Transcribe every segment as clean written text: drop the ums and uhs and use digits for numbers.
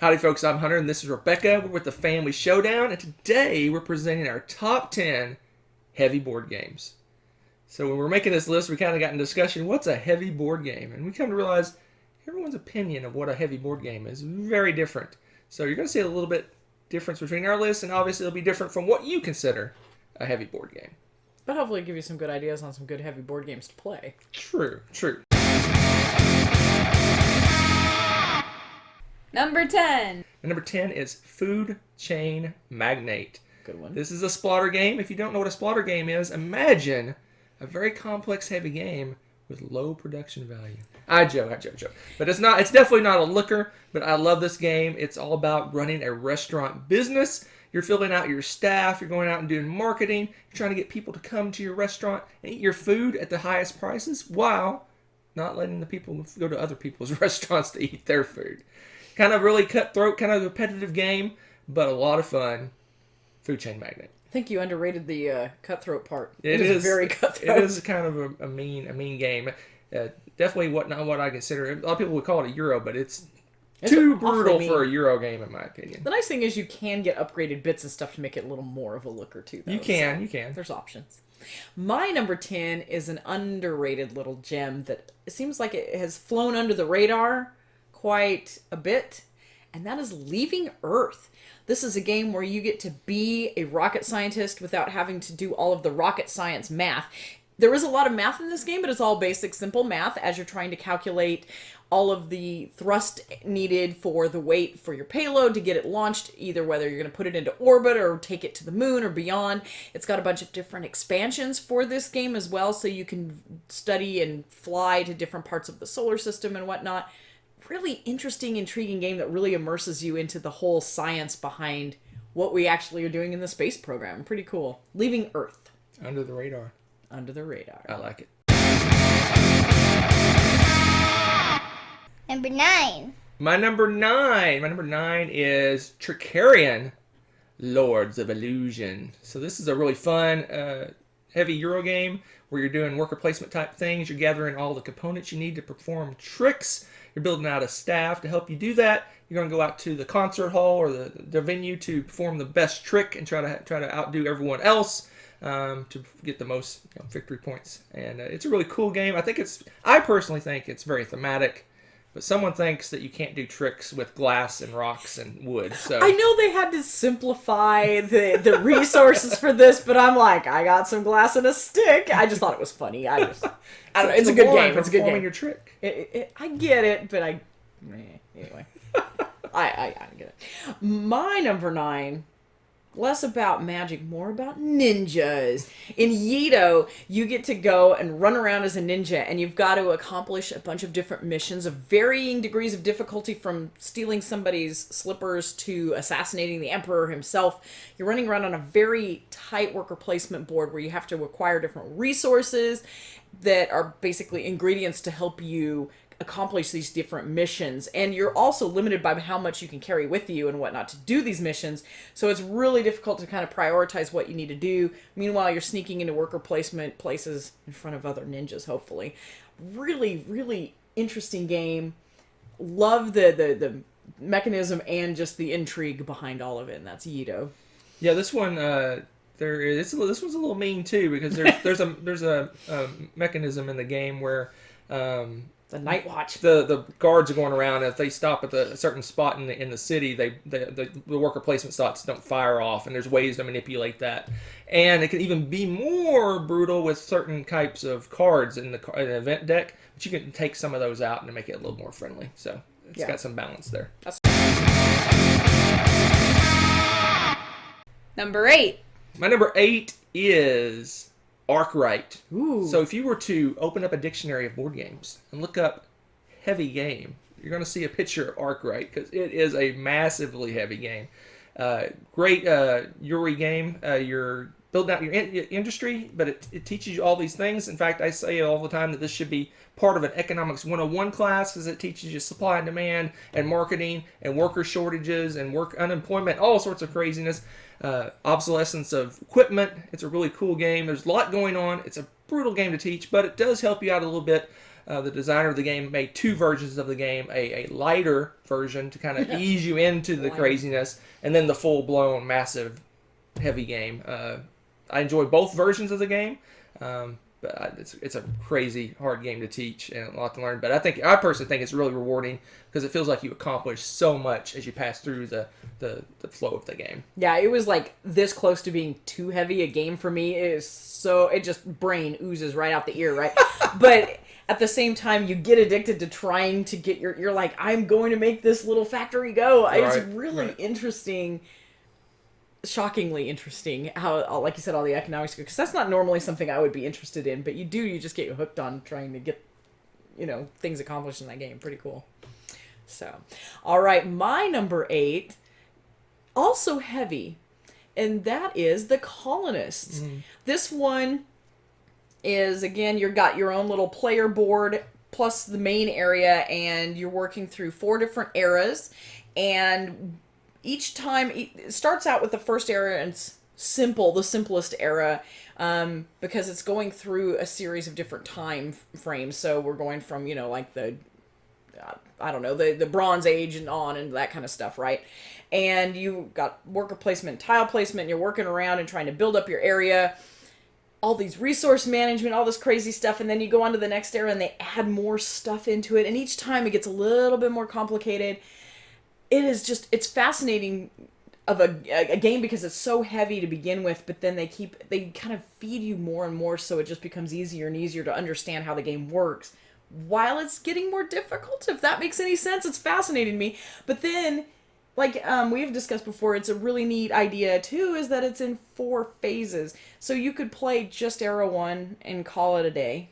Howdy folks, I'm Hunter and this is Rebecca. We're with the Family Showdown and today we're presenting our top 10 heavy board games. So when we're making this list, we kind of got in discussion, what's a heavy board game? And we come to realize everyone's opinion of what a heavy board game is very different. So you're going to see a little bit difference between our list, and obviously it'll be different from what you consider a heavy board game. But hopefully give you some good ideas on some good heavy board games to play. True. Number 10. And number 10 is Food Chain Magnate. Good one. This is a splatter game. If you don't know what a splatter game is, imagine a very complex, heavy game with low production value. I joke. But it's not. It's definitely not a looker, but I love this game. It's all about running a restaurant business. You're filling out your staff. You're going out and doing marketing. You're trying to get people to come to your restaurant and eat your food at the highest prices while not letting the people go to other people's restaurants to eat their food. Kind of really cutthroat, kind of repetitive game, but a lot of fun. Food Chain Magnate. I think you underrated the cutthroat part. It is very cutthroat. It is kind of a mean game. Definitely not what I consider. A lot of people would call it a Euro, but it's too brutal for a Euro game, in my opinion. The nice thing is you can get upgraded bits and stuff to make it a little more of a looker, too. Though, you can. There's options. My number 10 is an underrated little gem that it seems like it has flown under the radar quite a bit, and that is Leaving Earth. This is a game where you get to be a rocket scientist without having to do all of the rocket science math. There is a lot of math in this game, but it's all basic, simple math as you're trying to calculate all of the thrust needed for the weight for your payload to get it launched, either whether you're going to put it into orbit or take it to the moon or beyond. It's got a bunch of different expansions for this game as well, so you can study and fly to different parts of the solar system and whatnot. Really interesting, intriguing game that really immerses you into the whole science behind what we actually are doing in the space program. Pretty cool. Leaving Earth. Under the radar. Under the radar. I like it. Number 9. My number nine is Tricarion, Lords of Illusion. So this is a really fun, heavy Euro game where you're doing worker placement type things. You're gathering all the components you need to perform tricks. You're building out a staff to help you do that. You're going to go out to the concert hall or the venue to perform the best trick and try to outdo everyone else to get the most victory points. And it's a really cool game. I personally think it's very thematic. But someone thinks that you can't do tricks with glass and rocks and wood. So I know they had to simplify the resources for this, but I'm like, I got some glass and a stick. I just thought it was funny. I don't know. It's a good game. It's a good game. Your trick. I get it, but anyway. I get it. My number 9. Less about magic, more about ninjas. In Yedo, you get to go and run around as a ninja, and you've got to accomplish a bunch of different missions of varying degrees of difficulty, from stealing somebody's slippers to assassinating the emperor himself. You're running around on a very tight worker placement board where you have to acquire different resources that are basically ingredients to help you accomplish these different missions, and you're also limited by how much you can carry with you and whatnot to do these missions, so it's really difficult to kind of prioritize what you need to do. Meanwhile, you're sneaking into worker placement places in front of other ninjas, hopefully. Really interesting game. Love the mechanism and just the intrigue behind all of it, and that's Yedo. Yeah, this one this one's a little mean too, because there's a mechanism in the game where the Night Watch. The guards are going around, and if they stop at a certain spot in the city, the worker placement slots don't fire off, and there's ways to manipulate that. And it can even be more brutal with certain types of cards in the event deck, but you can take some of those out and make it a little more friendly. So it's got some balance there. Number 8. My number 8 is Arkwright. Ooh. So if you were to open up a dictionary of board games and look up heavy game, you're going to see a picture of Arkwright because it is a massively heavy game. Great Yuri game. You're building out your industry, but it teaches you all these things. In fact, I say all the time that this should be part of an economics 101 class because it teaches you supply and demand and marketing and worker shortages and unemployment, all sorts of craziness. Obsolescence of equipment. It's a really cool game. There's a lot going on. It's a brutal game to teach, but it does help you out a little bit The designer of the game made 2 versions of the game: a lighter version to kind of ease you into the craziness, and then the full-blown, massive, heavy game. I enjoy both versions of the game. But it's a crazy hard game to teach and a lot to learn. But I personally think it's really rewarding because it feels like you accomplish so much as you pass through the flow of the game. Yeah, it was like this close to being too heavy a game for me. It just brain oozes right out the ear, right? But at the same time, you get addicted to trying to get you're like, I'm going to make this little factory go. It's really interesting. Shockingly interesting how, like you said, all the economics, because that's not normally something I would be interested in, but you just get hooked on trying to get, things accomplished in that game. Pretty cool. So, all right, my number 8, also heavy, and that is The Colonists. This one is, again, you've got your own little player board plus the main area, and you're working through 4 different eras, and each time it starts out with the first era, and it's the simplest era, because it's going through a series of different time frames. So we're going from, like the Bronze Age and on and that kind of stuff, right? And you got worker placement, tile placement, and you're working around and trying to build up your area, all these resource management, all this crazy stuff, and then you go on to the next era and they add more stuff into it, and each time it gets a little bit more complicated. It's fascinating of a game because it's so heavy to begin with, but then they kind of feed you more and more, so it just becomes easier and easier to understand how the game works while it's getting more difficult, if that makes any sense. It's fascinating to me. But then, like we've discussed before, it's a really neat idea too, is that it's in 4 phases. So you could play just Era 1 and call it a day,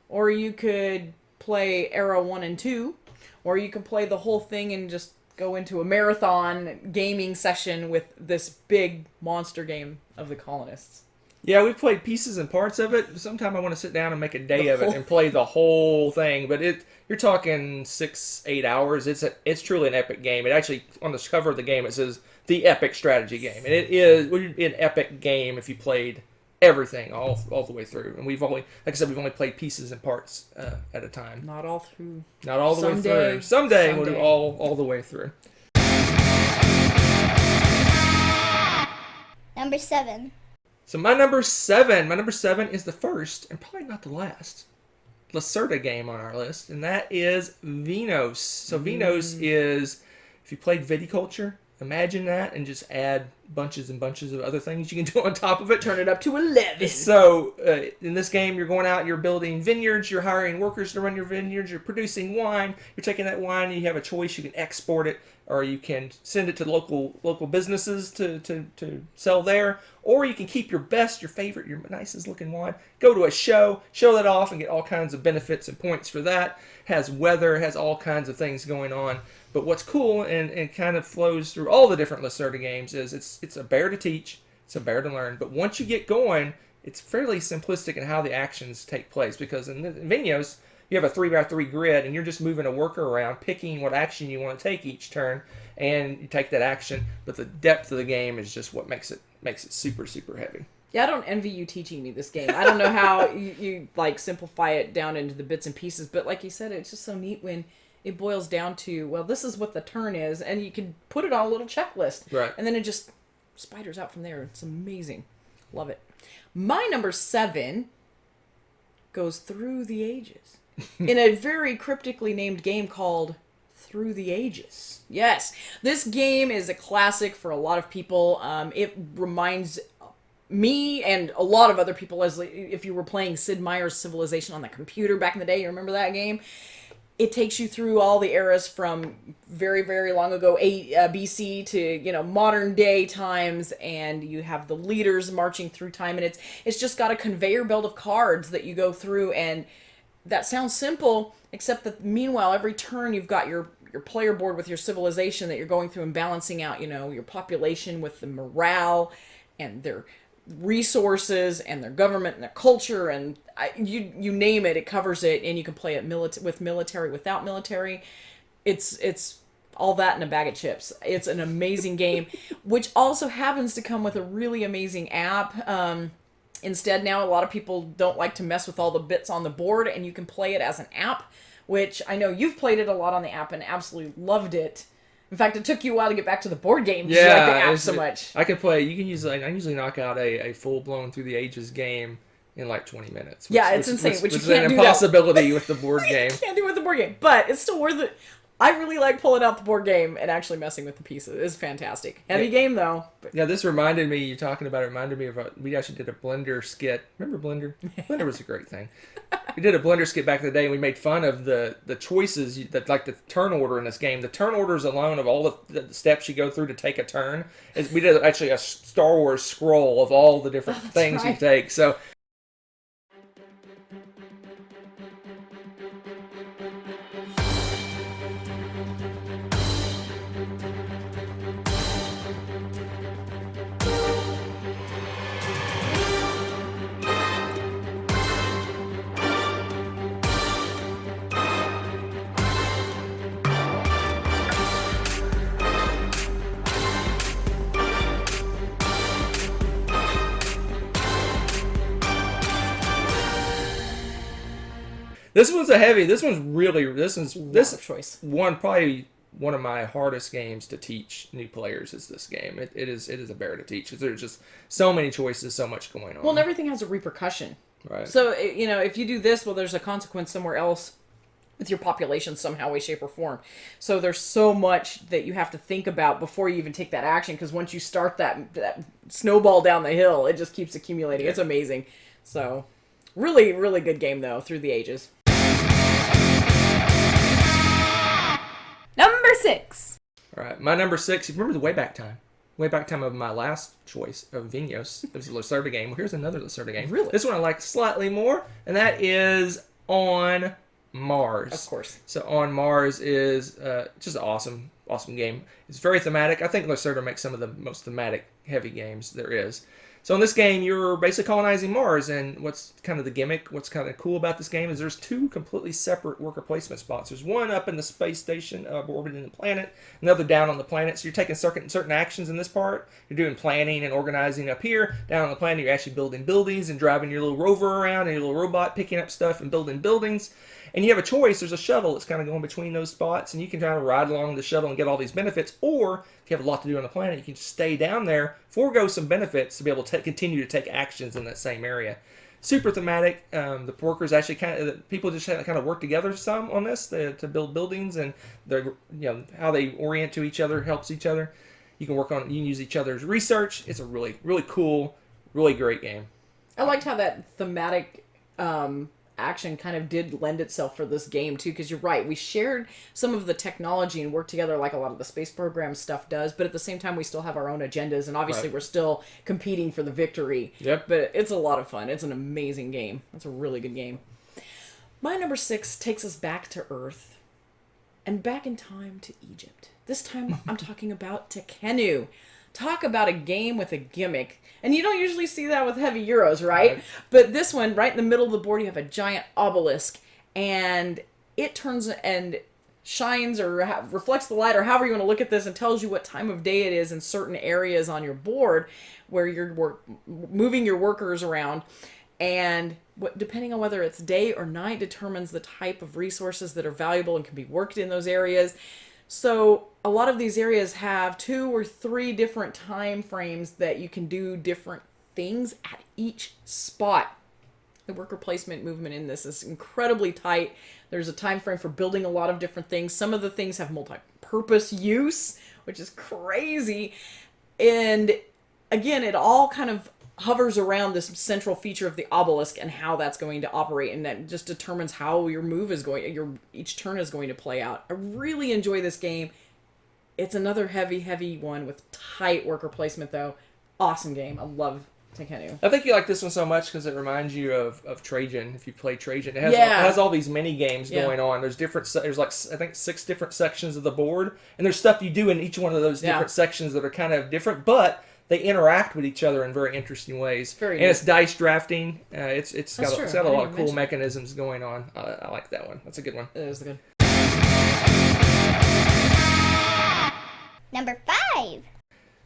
or you could play Era 1 and 2, or you could play the whole thing and just go into a marathon gaming session with this big monster game of The Colonists. Yeah, we've played pieces and parts of it. Sometime I want to sit down and make a day of it and play the whole thing. But you're talking 6-8 hours. It's truly an epic game. It actually, on the cover of the game, it says the epic strategy game, and it is an epic game if you played everything all the way through. And we've only played pieces and parts at a time. Not all through. Not all the way through. Someday we'll do all the way through. Number 7. So my number seven is the first and probably not the last Lacerda game on our list, and that is Venos. So Venos is, if you played Viticulture, imagine that, and just add bunches and bunches of other things you can do on top of it. Turn it up to 11. So in this game, you're going out, you're building vineyards, you're hiring workers to run your vineyards, you're producing wine, you're taking that wine and you have a choice. You can export it, or you can send it to local businesses to sell there, or you can keep your favorite, your nicest looking wine, go to a show that off, and get all kinds of benefits and points for that. Has weather, has all kinds of things going on. But what's cool and kind of flows through all the different Lacerda games is it's a bear to teach, it's a bear to learn. But once you get going, it's fairly simplistic in how the actions take place, because in Venos, you have a 3x3 grid, and you're just moving a worker around, picking what action you want to take each turn, and you take that action. But the depth of the game is just what makes it super, super heavy. Yeah, I don't envy you teaching me this game. I don't know how you like simplify it down into the bits and pieces, but like you said, it's just so neat when it boils down to, well, this is what the turn is, and you can put it on a little checklist. Right. And then it just spiders out from there. It's amazing. Love it. My number 7 goes Through the Ages in a very cryptically named game called Through the Ages. Yes, this game is a classic for a lot of people. It reminds me and a lot of other people as if you were playing Sid Meier's Civilization on the computer back in the day. You remember that game? It takes you through all the eras from very, very long ago, BC, to modern day times, and you have the leaders marching through time, and it's just got a conveyor belt of cards that you go through, and that sounds simple, except that meanwhile every turn you've got your player board with your civilization that you're going through and balancing out, your population with the morale and their resources and their government and their culture, and you name it, it covers it, and you can play it with military, without military. It's all that in a bag of chips. It's an amazing game, which also happens to come with a really amazing app. Instead, now a lot of people don't like to mess with all the bits on the board, and you can play it as an app, which I know you've played it a lot on the app and absolutely loved it. In fact, it took you a while to get back to the board game because you like the app so much. I can play. You can use. I usually knock out a full blown Through the Ages game in like 20 minutes. It's insane. Which you is can't an do impossibility with the board game. You can't do it with the board game, but it's still worth it. I really like pulling out the board game and actually messing with the pieces. It's fantastic. Heavy game though. But... Yeah, this reminded me. You talking about it reminded me of we actually did a Blender skit. Remember Blender? Blender was a great thing. We did a Blender skit back in the day, and we made fun of the choices that like the turn order in this game. The turn orders alone of all the steps you go through to take a turn. We did actually a Star Wars scroll of all the different things you take. So. This one's choice. Probably one of my hardest games to teach new players is this game. It is a bear to teach because there's just so many choices, so much going on. Well, and everything has a repercussion. Right. So, if you do this, well, there's a consequence somewhere else with your population somehow, way, shape, or form. So there's so much that you have to think about before you even take that action, because once you start that snowball down the hill, it just keeps accumulating. Yeah. It's amazing. So, really, really good game, though, Through the Ages. Number 6. All right, my number 6. You remember the Wayback Time of my last choice of Vinhos. It was a Lacerda game. Well, here's another Lacerda game. Really? This one I like slightly more, and that is On Mars. Of course. So On Mars is just an awesome game. It's very thematic. I think Lacerda makes some of the most thematic heavy games there is. So in this game, you're basically colonizing Mars, and what's kind of the gimmick, what's kind of cool about this game is there's 2 completely separate worker placement spots. There's one up in the space station orbiting the planet, another down on the planet. So you're taking certain actions in this part. You're doing planning and organizing up here. Down on the planet, you're actually building buildings and driving your little rover around and your little robot picking up stuff and building buildings. And you have a choice. There's a shuttle that's kind of going between those spots, and you can try to ride along the shuttle and get all these benefits. Or if you have a lot to do on the planet, you can just stay down there, forego some benefits to be able to continue to take actions in that same area. Super thematic. The workers actually people just kind of work together some on this to build buildings, and how they orient to each other helps each other. You can use each other's research. It's a really, really cool, really great game. I liked how that thematic action kind of did lend itself for this game too, because you're right, we shared some of the technology and worked together like a lot of the space program stuff does, but at the same time we still have our own agendas, and obviously we're still competing for the victory. Yep. But it's a lot of fun. It's an amazing game. It's a really good game. My number 6 takes us back to Earth and back in time to Egypt. This time I'm talking about Tekhenu. Talk about a game with a gimmick. And you don't usually see that with heavy Euros, right? But this one, right in the middle of the board, you have a giant obelisk. And it turns and shines or reflects the light, or however you want to look at this, and tells you what time of day it is in certain areas on your board where you're moving your workers around. And depending on whether it's day or night determines the type of resources that are valuable and can be worked in those areas. So a lot of these areas have 2 or 3 different time frames that you can do different things at each spot. The worker placement movement in this is incredibly tight. There's a time frame for building a lot of different things. Some of the things have multi-purpose use, which is crazy. And again, it all kind of hovers around this central feature of the obelisk and how that's going to operate, and that just determines how your move is going, each turn is going to play out. I really enjoy this game. It's another heavy one with tight worker placement, though. Awesome game. I love Tekhenu. I think you like this one so much because it reminds you of Trajan. If you play Trajan, it has all these mini games going on. There's like I think 6 different sections of the board, and there's stuff you do in each one of those different sections that are kind of different, but they interact with each other in very interesting ways. It's dice drafting. It's got a lot of cool mechanisms going on. I like that one. That's a good one. It is good. Number 5.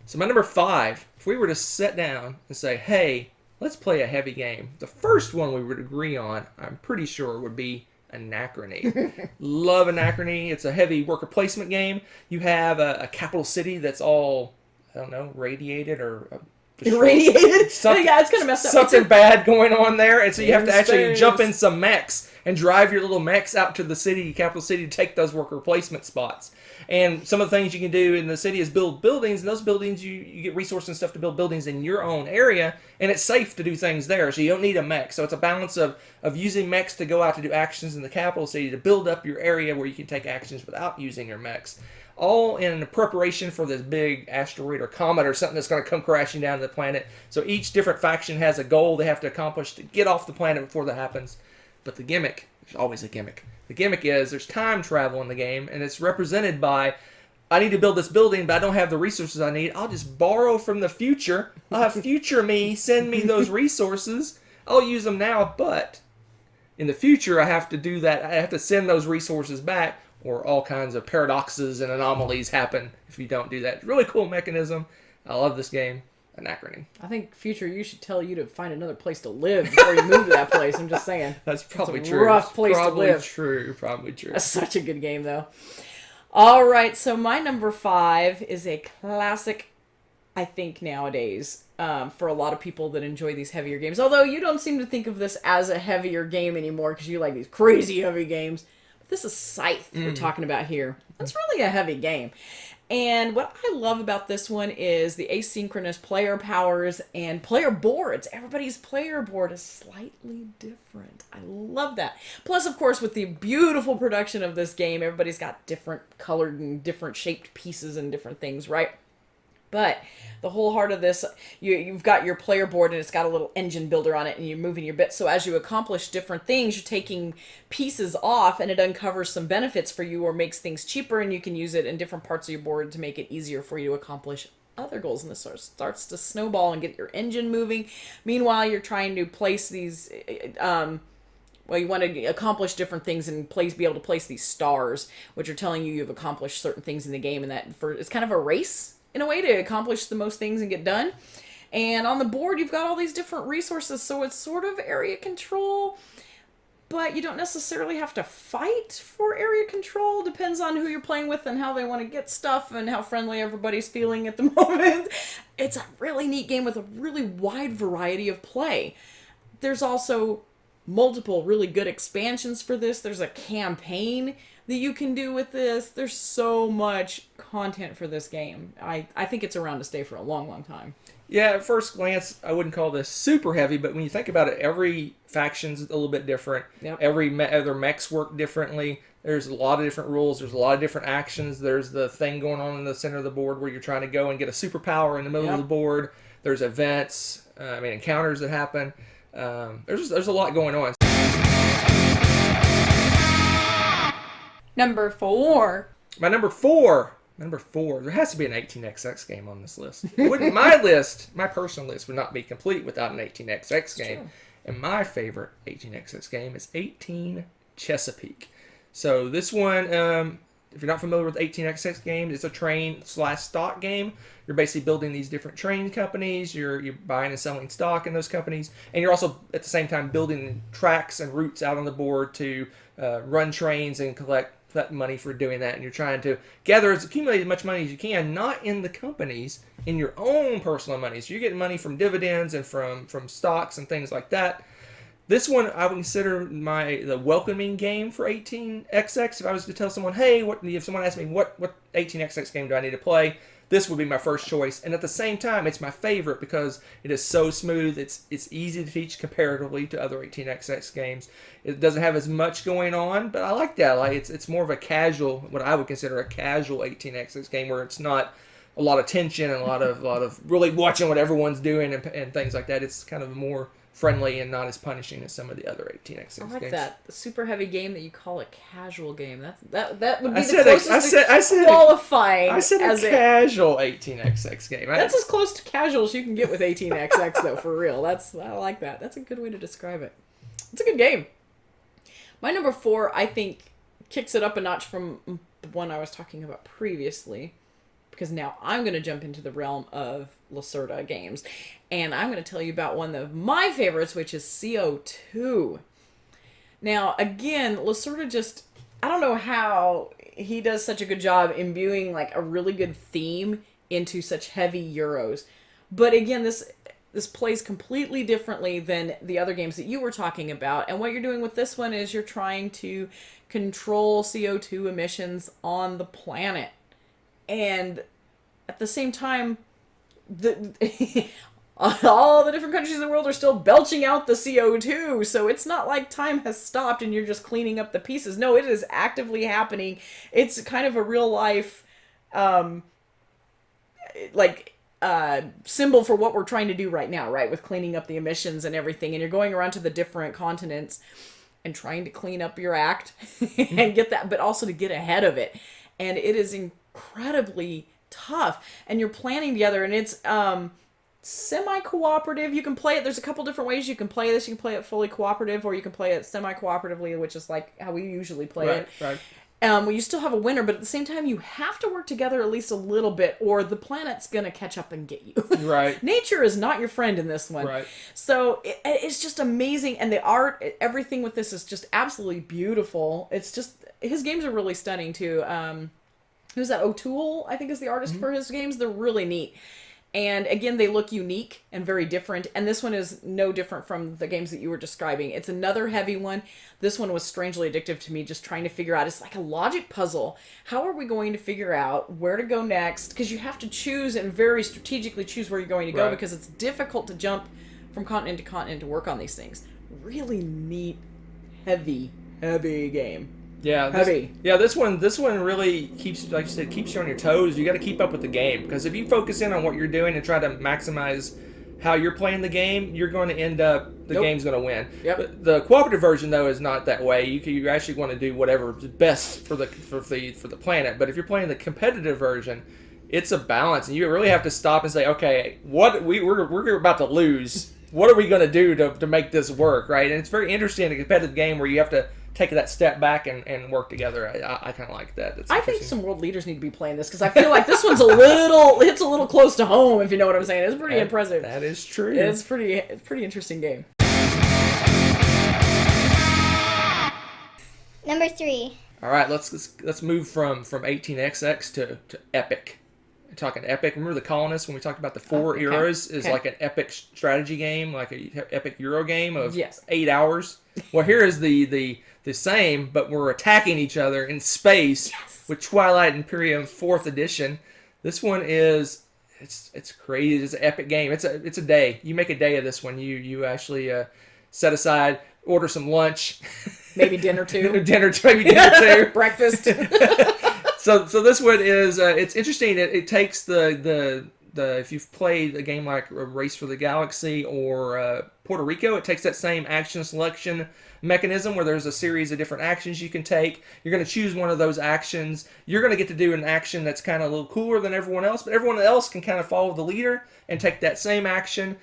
So my number 5, if we were to sit down and say, hey, let's play a heavy game. The first one we would agree on, I'm pretty sure, would be Anachrony. Love Anachrony. It's a heavy worker placement game. You have a capital city that's all, I don't know, radiated or Irradiated? something, Yeah, it's kind of messed up. something bad going on there, and so you have to actually space. jump in some mechs and drive your little mechs out to the city, capital city, to take those worker placement spots. And some of the things you can do in the city is build buildings, and those buildings, you get resources and stuff to build buildings in your own area, and it's safe to do things there, so you don't need a mech. So it's a balance of using mechs to go out to do actions in the capital city to build up your area where you can take actions without using your mechs. All in preparation for this big asteroid or comet or something that's going to come crashing down to the planet. So each different faction has a goal they have to accomplish to get off the planet before that happens. But the gimmick, there's always a gimmick. The gimmick is there's time travel in the game, and it's represented by, I need to build this building, but I don't have the resources I need. I'll just borrow from the future. I'll have future me send me those resources. I'll use them now, but in the future I have to do that. I have to send those resources back, or all kinds of paradoxes and anomalies happen if you don't do that. Really cool mechanism. I love this game. Anachrony. I think future you should tell you to find another place to live before you move to that place. I'm just saying. That's probably It's a true. rough place to probably live. True. Probably true. That's such a good game, though. All right, so my number 5 is a classic, I think, nowadays, for a lot of people that enjoy these heavier games. Although you don't seem to think of this as a heavier game anymore because you like these crazy heavy games. But this is Scythe we're talking about here. It's really a heavy game. And what I love about this one is the asynchronous player powers and player boards. Everybody's player board is slightly different. I love that. Plus, of course, with the beautiful production of this game, everybody's got different colored and different shaped pieces and different things, right? But the whole heart of this, you've got your player board and it's got a little engine builder on it and you're moving your bits. So as you accomplish different things, you're taking pieces off and it uncovers some benefits for you or makes things cheaper, and you can use it in different parts of your board to make it easier for you to accomplish other goals. And this sort of starts to snowball and get your engine moving. Meanwhile, you're trying to place these... you want to accomplish different things and be able to place these stars, which are telling you you've accomplished certain things in the game, and it's kind of a race in a way to accomplish the most things and get done. And on the board, you've got all these different resources, so it's sort of area control, but you don't necessarily have to fight for area control. Depends on who you're playing with and how they want to get stuff and how friendly everybody's feeling at the moment. It's a really neat game with a really wide variety of play. There's also multiple really good expansions for this. There's a campaign that you can do with this. There's so much content for this game. I think it's around to stay for a long, long time. Yeah, at first glance, I wouldn't call this super heavy, but when you think about it, every faction's a little bit different. Yep. Every other mechs work differently. There's a lot of different rules. There's a lot of different actions. There's the thing going on in the center of the board where you're trying to go and get a superpower in the middle of the board. There's events, encounters that happen. There's a lot going on. Number 4. My number four. There has to be an 18xx game on this list. My personal list would not be complete without an 18xx game. True. And my favorite 18xx game is 18 Chesapeake. So this one, if you're not familiar with 18xx games, it's a train/stock game. You're basically building these different train companies. You're buying and selling stock in those companies, and you're also at the same time building tracks and routes out on the board to run trains and collect money for doing that. And you're trying to accumulate as much money as you can, not in the companies, in your own personal money. So you're getting money from dividends and from stocks and things like that. This one I would consider the welcoming game for 18xx. If I was to tell someone, hey, if someone asked me what 18xx game do I need to play, this would be my first choice. And at the same time, it's my favorite because it is so smooth. It's easy to teach comparatively to other 18xx games. It doesn't have as much going on, but I like that. It's more of a casual, what I would consider a casual 18xx game where it's not a lot of tension and a lot of really watching what everyone's doing and things like that. It's kind of more friendly and not as punishing as some of the other 18xx I like games. that. The super heavy game that you call a casual game. That would be I the said closest I said qualifying. I said as a casual 18xx game. That's as close to casual as you can get with 18xx, though, for real. I like that. That's a good way to describe it. It's a good game. My number 4, I think, kicks it up a notch from the one I was talking about previously. because now I'm going to jump into the realm of Lacerda games. And I'm going to tell you about one of my favorites, which is CO2. Now, again, Lacerda just, I don't know how he does such a good job imbuing like a really good theme into such heavy Euros. But again, this plays completely differently than the other games that you were talking about. And what you're doing with this one is you're trying to control CO2 emissions on the planet. And at the same time, all the different countries in the world are still belching out the CO2. So it's not like time has stopped and you're just cleaning up the pieces. No, it is actively happening. It's kind of a real life, symbol for what we're trying to do right now, right? With cleaning up the emissions and everything. And you're going around to the different continents and trying to clean up your act and get that, but also to get ahead of it. And it is incredibly tough. And you're planning together, and it's semi-cooperative. You can play it. There's a couple different ways you can play this. You can play it fully cooperative, or you can play it semi-cooperatively, which is like how we usually play it. Right. Well, you still have a winner, but at the same time, you have to work together at least a little bit, or the planet's gonna catch up and get you. Right. Nature is not your friend in this one. Right. So it's just amazing, and the art, everything with this is just absolutely beautiful. It's just, his games are really stunning too. Who's that? O'Toole, I think, is the artist for his games. They're really neat. And again, they look unique and very different. And this one is no different from the games that you were describing. It's another heavy one. This one was strangely addictive to me, just trying to figure out. It's like a logic puzzle. How are we going to figure out where to go next? Because you have to choose and very strategically choose where you're going to go, because it's difficult to jump from continent to continent to work on these things. Really neat, heavy game. Yeah, Heavy. This one really keeps, like you said, keeps you on your toes. You got to keep up with the game, because if you focus in on what you're doing and try to maximize how you're playing the game, you're going to end up the game's going to win. Yep. The cooperative version though is not that way. You actually want to do whatever is best for the planet. But if you're playing the competitive version, it's a balance, and you really have to stop and say, okay, we're about to lose. What are we going to do to make this work, right? And it's very interesting in a competitive game where you have to take that step back and work together. I kind of like that. I think some world leaders need to be playing this, because I feel like this one's it's a little close to home, if you know what I'm saying. It's pretty impressive. That is true. It's pretty interesting game. Number 3. All right, let's move from 18XX to Epic. We're talking Epic. Remember the Colonists when we talked about the four eras is like an epic strategy game, like an epic Euro game of 8 hours. Well, here is the same, but we're attacking each other in space with Twilight Imperium 4th edition. This one is it's crazy. It's an epic game. It's a day. You make a day of this one. You actually set aside, order some lunch, maybe dinner too. maybe dinner too, breakfast. So this one is it's interesting. It takes the if you've played a game like Race for the Galaxy or Puerto Rico, it takes that same action selection mechanism where there's a series of different actions you can take. You're going to choose one of those actions. You're going to get to do an action that's kind of a little cooler than everyone else, but everyone else can kind of follow the leader and take that same action.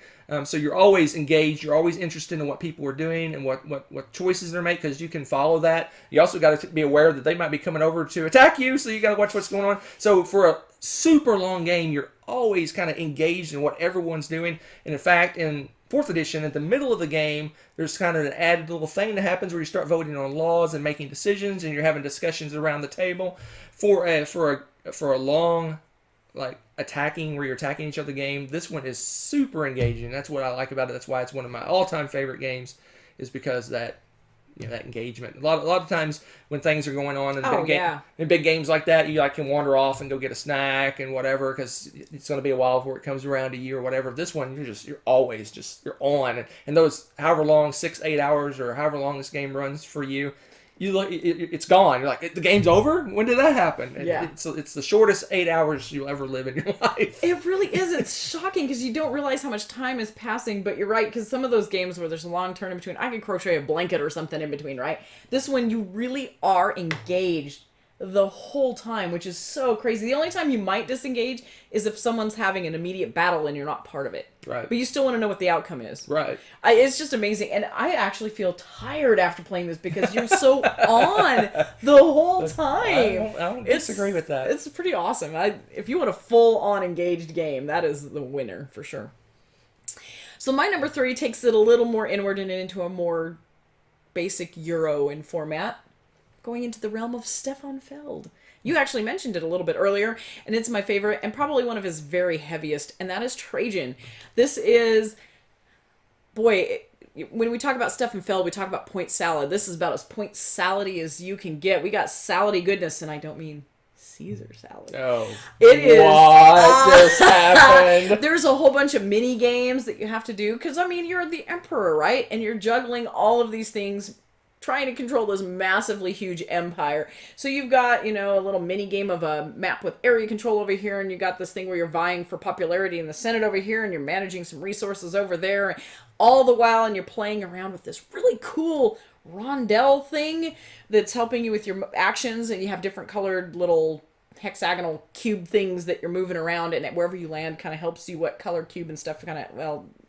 So you're always engaged. You're always interested in what people are doing and what choices they're making, because you can follow that. You also got to be aware that they might be coming over to attack you, so you got to watch what's going on. So for a super long game, you're always kind of engaged in what everyone's doing. And in fact, in 4th edition, at the middle of the game, there's kind of an added little thing that happens where you start voting on laws and making decisions, and you're having discussions around the table. For a long, like, attacking, where you're attacking each other game, this one is super engaging. That's what I like about it. That's why it's one of my all-time favorite games, is because that engagement. A lot of times when things are going on in big games like that, you can wander off and go get a snack and whatever, because it's going to be a while before it comes around to you or whatever. This one, you're always on, and those however long, 6-8 hours or however long this game runs for you, you look, it's gone. You're like, the game's over? When did that happen? It's the shortest 8 hours you'll ever live in your life. It really is. It's shocking, because you don't realize how much time is passing, but you're right, because some of those games where there's a long turn in between, I could crochet a blanket or something in between, right? This one, you really are engaged the whole time, which is so crazy. The only time you might disengage is if someone's having an immediate battle and you're not part of it. Right. But you still want to know what the outcome is. Right. It's just amazing. And I actually feel tired after playing this because you're so on the whole time. I don't disagree with that. It's pretty awesome. If you want a full-on engaged game, that is the winner for sure. So my number 3 takes it a little more inward and into a more basic Euro in format, going into the realm of Stefan Feld. You actually mentioned it a little bit earlier, and it's my favorite and probably one of his very heaviest, and that is Trajan. This is, boy, when we talk about Stefan Feld, we talk about point salad. This is about as point salady as you can get. We got salady goodness, and I don't mean Caesar salad. Oh. It is. What just happened? There's a whole bunch of mini games that you have to do, because, I mean, you're the emperor, right? And you're juggling all of these things, trying to control this massively huge empire. So you've got, a little mini game of a map with area control over here, and you got this thing where you're vying for popularity in the Senate over here, and you're managing some resources over there, all the while, and you're playing around with this really cool rondelle thing that's helping you with your actions, and you have different colored little hexagonal cube things that you're moving around, and wherever you land kind of helps you what color cube and stuff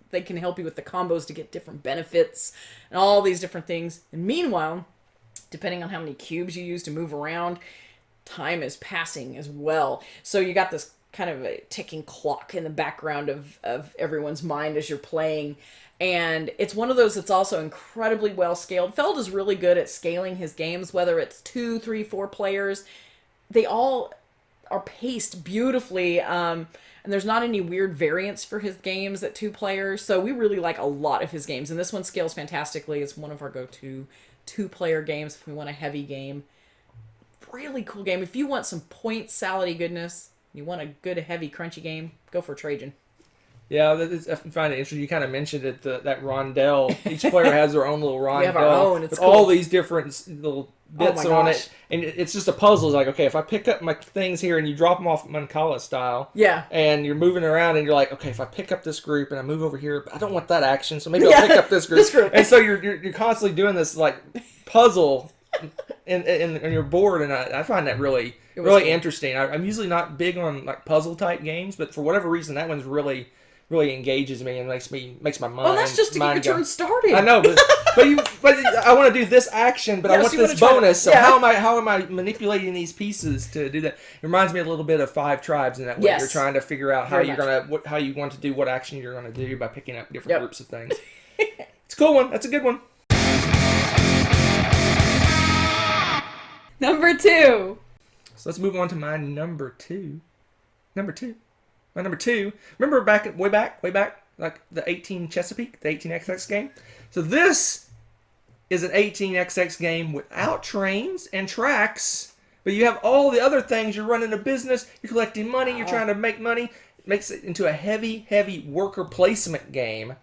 they can help you with the combos to get different benefits and all these different things. And meanwhile, depending on how many cubes you use to move around, time is passing as well. So you got this kind of a ticking clock in the background of everyone's mind as you're playing. And it's one of those that's also incredibly well scaled. Feld is really good at scaling his games, whether it's 2, 3, 4 players. They all are paced beautifully. And there's not any weird variants for his games at 2 players. So we really like a lot of his games. And this one scales fantastically. It's one of our go-to 2-player games if we want a heavy game. Really cool game. If you want some point salady goodness, you want a good, heavy, crunchy game, go for Trajan. Yeah, I find it interesting. You kind of mentioned it, that rondelle. Each player has their own little rondelle. We have our own. It's with cool. all these different little bits my on gosh. it. And it's just a puzzle. It's like, okay, if I pick up my things here and you drop them off Mancala style. Yeah. And you're moving around and you're like, okay, if I pick up this group and I move over here, but I don't want that action, so maybe I'll pick up this group. This group. And so you're constantly doing this like puzzle and you're bored, and I find that really cool. interesting. I'm usually not big on like puzzle type games, but for whatever reason that one's really engages me and makes my mind. Oh, that's just to get your turn started. I know, but I want to do this action, but I want this bonus. So how am I manipulating these pieces to do that? It reminds me a little bit of 5 Tribes in that way. Yes. You're trying to figure out how Very you want to do what action you're going to do by picking up different groups of things. It's a cool one. That's a good one. Number 2. So let's move on to my number 2. My number 2. Remember way back, like the 18 Chesapeake, the 18XX game? So this is an 18XX game without trains and tracks, but you have all the other things. You're running a business, you're collecting money, you're trying to make money. It makes it into a heavy worker placement game.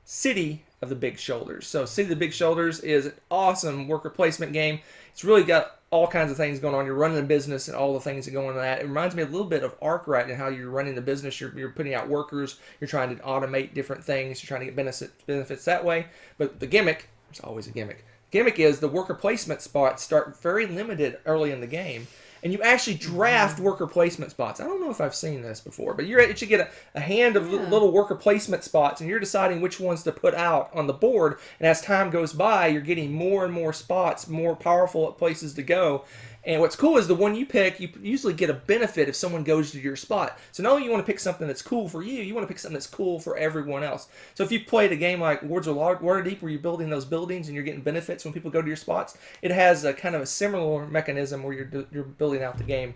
City of the Big Shoulders. So City of the Big Shoulders is an awesome worker placement game. It's really got all kinds of things going on. You're running a business and all the things that go into that. It reminds me a little bit of Arkwright and how you're running the business. You're putting out workers. You're trying to automate different things. You're trying to get benefits that way. But the gimmick, there's always a gimmick. The gimmick is the worker placement spots start very limited early in the game. And you actually draft worker placement spots. I don't know if I've seen this before, but you should get a hand of little worker placement spots, and you're deciding which ones to put out on the board. And as time goes by, you're getting more and more spots, more powerful places to go. And what's cool is the one you pick, you usually get a benefit if someone goes to your spot. So not only you want to pick something that's cool for you, you want to pick something that's cool for everyone else. So if you played a game like Words of Waterdeep where you're building those buildings and you're getting benefits when people go to your spots, it has a kind of a similar mechanism where you're building out the game.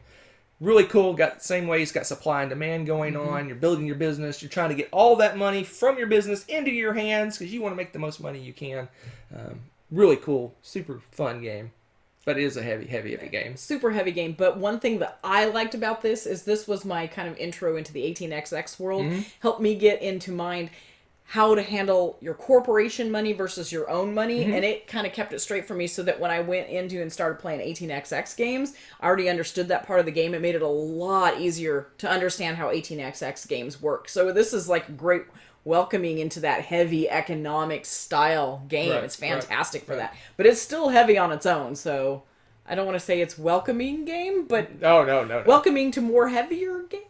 Really cool. Got the same way. It's got supply and demand going on. You're building your business. You're trying to get all that money from your business into your hands because you want to make the most money you can. Really cool. Super fun game. But it is a heavy game. Super heavy game. But one thing that I liked about this is this was my kind of intro into the 18XX world. Helped me get into mind how to handle your corporation money versus your own money. And it kind of kept it straight for me so that when I went into and started playing 18XX games, I already understood that part of the game. It made it a lot easier to understand how 18XX games work. So this is like great welcoming into that heavy economic style game. It's fantastic for that. But it's still heavy on its own, so I don't want to say it's welcoming game, but No. welcoming to more heavier games.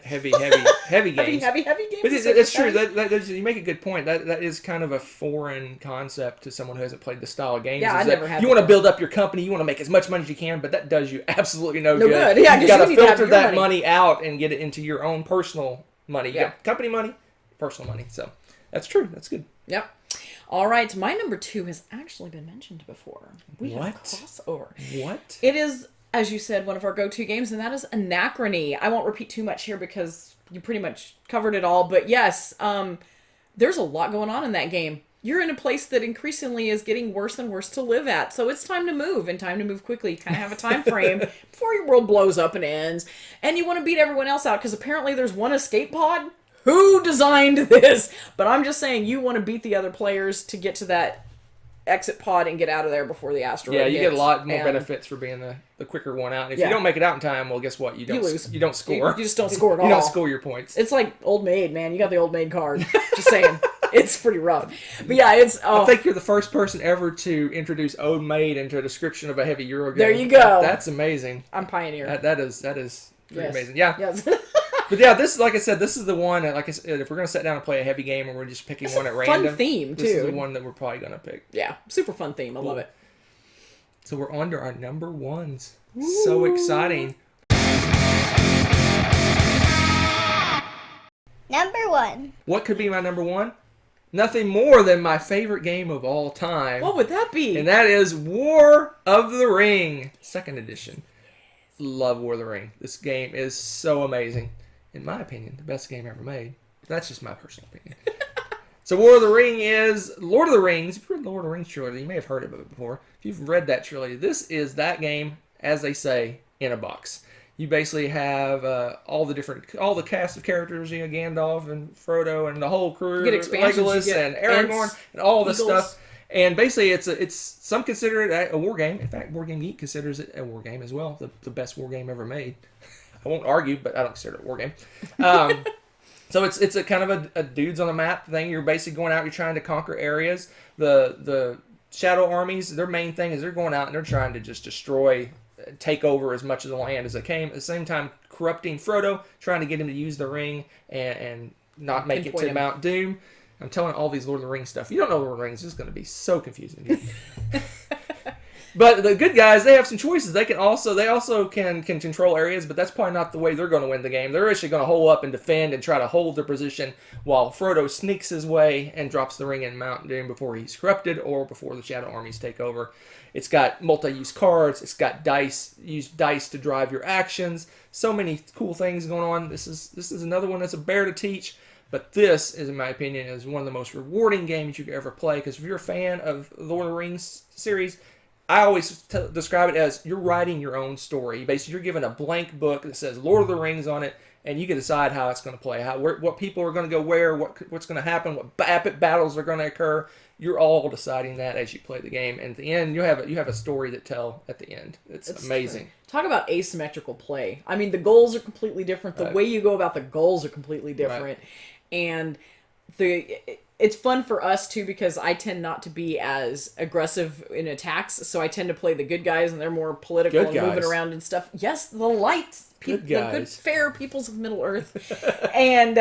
Heavy games. Heavy games. But it's true. You make a good point. That is kind of a foreign concept to someone who hasn't played the style of games. Yeah, I never had. You want to build up your company. You want to make as much money as you can, but that does you absolutely no good. Yeah, you got to filter that money. money out and get it into your own personal money. You Yeah. got company money, personal money. So that's true. That's good. Yep. All right, my number 2 has actually been mentioned before. We have a crossover. What? It is, as you said, one of our go-to games, and that is Anachrony. I won't repeat too much here because you pretty much covered it all. But yes, there's a lot going on in that game. You're in a place that increasingly is getting worse and worse to live at. So it's time to move, and time to move quickly. You kind of have a time frame before your world blows up and ends. And you want to beat everyone else out because apparently there's one escape pod. Who designed this? But I'm just saying you want to beat the other players to get to that exit pod and get out of there before the asteroid hits. Get a lot more benefits for being the quicker one out. And if you don't make it out in time, well, guess what? You lose. You don't score. You just don't score at all. You don't score your points. It's like Old Maid, man. You got the Old Maid card. Just saying. It's pretty rough. But yeah, it's... I think you're the first person ever to introduce Old Maid into a description of a heavy Euro game. There you go. That's amazing. I'm pioneer. That is pretty amazing. Yeah. Yes. But yeah, this, like I said, this is the one that, like I said, if we're going to sit down and play a heavy game and we're just picking one at random. Fun theme, too. This is the one that we're probably going to pick. Yeah. Super fun theme. I love it. So we're on to our number ones. Ooh. So exciting. Number 1. What could be my number 1? Nothing more than my favorite game of all time. What would that be? And that is War of the Ring, 2nd edition. Love War of the Ring. This game is so amazing. In my opinion, the best game ever made. That's just my personal opinion. So War of the Ring is Lord of the Rings. If you've read the Lord of the Rings trilogy, you may have heard of it before. If you've read that trilogy, this is that game, as they say, in a box. You basically have all the cast of characters, Gandalf and Frodo and the whole crew, you get expansions, Legolas and Aragorn and all this stuff. And basically, it's some consider it a war game. In fact, Board Game Geek considers it a war game as well, the best war game ever made. I won't argue, but I don't consider it a war game. So it's a kind of a dudes on the map thing. You're basically going out, you're trying to conquer areas. The Shadow armies, their main thing is they're going out and they're trying to just destroy, take over as much of the land as they can. At the same time, corrupting Frodo, trying to get him to use the ring and not make it to Mount Doom. I'm telling all these Lord of the Rings stuff. You don't know Lord of the Rings, it's going to be so confusing. But the good guys, they have some choices. They also can control areas, but that's probably not the way they're going to win the game. They're actually going to hole up and defend and try to hold their position while Frodo sneaks his way and drops the ring in Mount Doom before he's corrupted or before the Shadow armies take over. It's got multi-use cards. It's got dice. Use dice to drive your actions. So many cool things going on. This is another one that's a bear to teach. But this, in my opinion, is one of the most rewarding games you could ever play. Because if you're a fan of the Lord of the Rings series, I always describe it as you're writing your own story. Basically, you're given a blank book that says Lord of the Rings on it, and you can decide how it's going to play, what people are going to go where, what's going to happen, what epic battles are going to occur. You're all deciding that as you play the game. And at the end, you have a story to tell at the end. It's amazing. True. Talk about asymmetrical play. I mean, the goals are completely different. The way you go about the goals are completely different. Right. And it's fun for us too because I tend not to be as aggressive in attacks, so I tend to play the good guys, and they're more political and moving around and stuff. Yes, the light, the good fair peoples of Middle Earth, and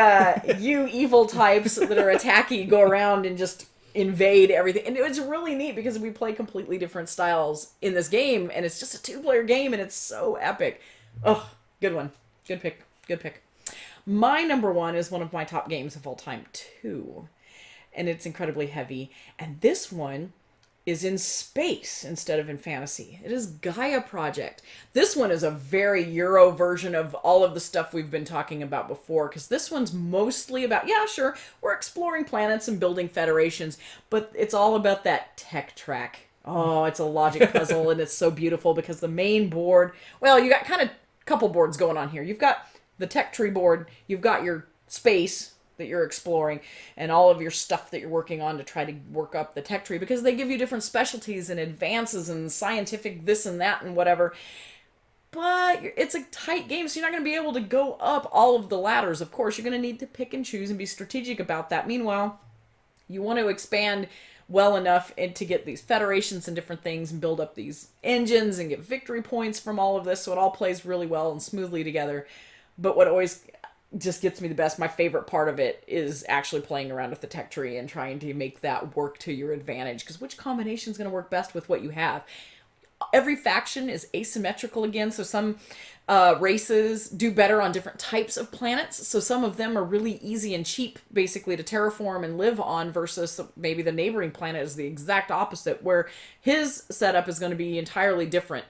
you evil types that are attacky go around and just invade everything. And it's really neat because we play completely different styles in this game, and it's just a 2-player game, and it's so epic. Oh, good one, good pick. My number 1 is one of my top games of all time too. And it's incredibly heavy. And this one is in space instead of in fantasy. It is Gaia Project. This one is a very Euro version of all of the stuff we've been talking about before, because this one's mostly about, yeah, sure, we're exploring planets and building federations, but it's all about that tech track. Oh, it's a logic puzzle, and it's so beautiful because the main board, well, you got kind of a couple boards going on here. You've got the tech tree board, you've got your space that you're exploring, and all of your stuff that you're working on to try to work up the tech tree, because they give you different specialties and advances and scientific this and that and whatever. But it's a tight game, so you're not going to be able to go up all of the ladders. Of course, you're going to need to pick and choose and be strategic about that. Meanwhile, you want to expand well enough to get these federations and different things and build up these engines and get victory points from all of this. So it all plays really well and smoothly together. But what always just gets me the best, my favorite part of it, is actually playing around with the tech tree and trying to make that work to your advantage. Because which combination is going to work best with what you have? Every faction is asymmetrical again, so some races do better on different types of planets. So some of them are really easy and cheap, basically, to terraform and live on, versus maybe the neighboring planet is the exact opposite, where his setup is going to be entirely different.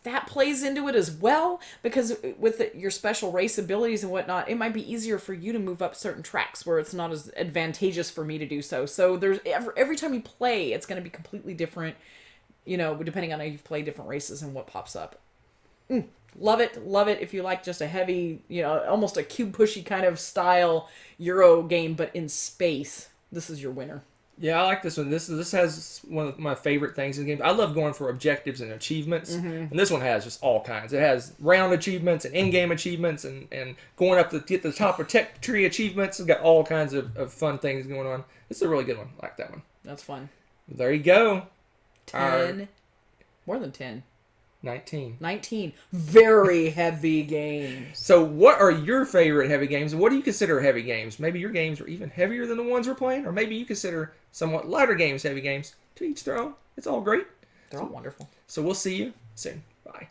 That plays into it as well, because with your special race abilities and whatnot, it might be easier for you to move up certain tracks where it's not as advantageous for me to do so. So there's every time you play, it's going to be completely different, depending on how you've played different races and what pops up. Love it. Love it if you like just a heavy, almost a cube pushy kind of style Euro game, but in space. This is your winner. Yeah, I like this one. This has one of my favorite things in the game. I love going for objectives and achievements, and this one has just all kinds. It has round achievements and in-game achievements, and going up to get the top of tech tree achievements. It's got all kinds of fun things going on. It's a really good one. I like that one. That's fun. There you go. 10. More than 10. 19. Very heavy games. So what are your favorite heavy games, and what do you consider heavy games? Maybe your games are even heavier than the ones we're playing, or maybe you consider somewhat lighter games heavy games. To each their own. It's all great. They're all wonderful. So we'll see you soon. Bye.